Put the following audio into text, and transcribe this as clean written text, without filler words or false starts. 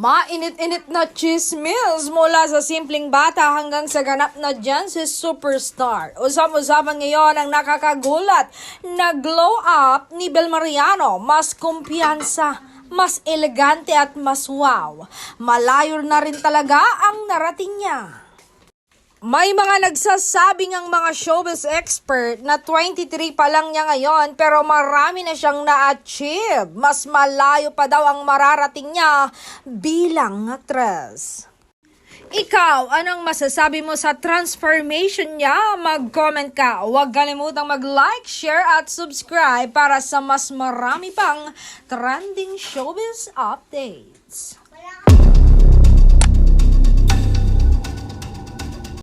Mainit-init na chismis mula sa simpleng bata hanggang sa ganap na dyan si superstar. Usap-usapan ngayon ang nakakagulat na glow up ni Bel Mariano. Mas kumpiyansa, mas elegante at mas wow. Malayo na rin talaga ang narating niya. May mga nagsasabing ang mga showbiz expert na 23 pa lang niya ngayon pero marami na siyang na-achieve. Mas malayo pa daw ang mararating niya bilang actress. Ikaw, anong masasabi mo sa transformation niya? Mag-comment ka. Huwag kalimutang mag-like, share at subscribe para sa mas marami pang trending showbiz updates.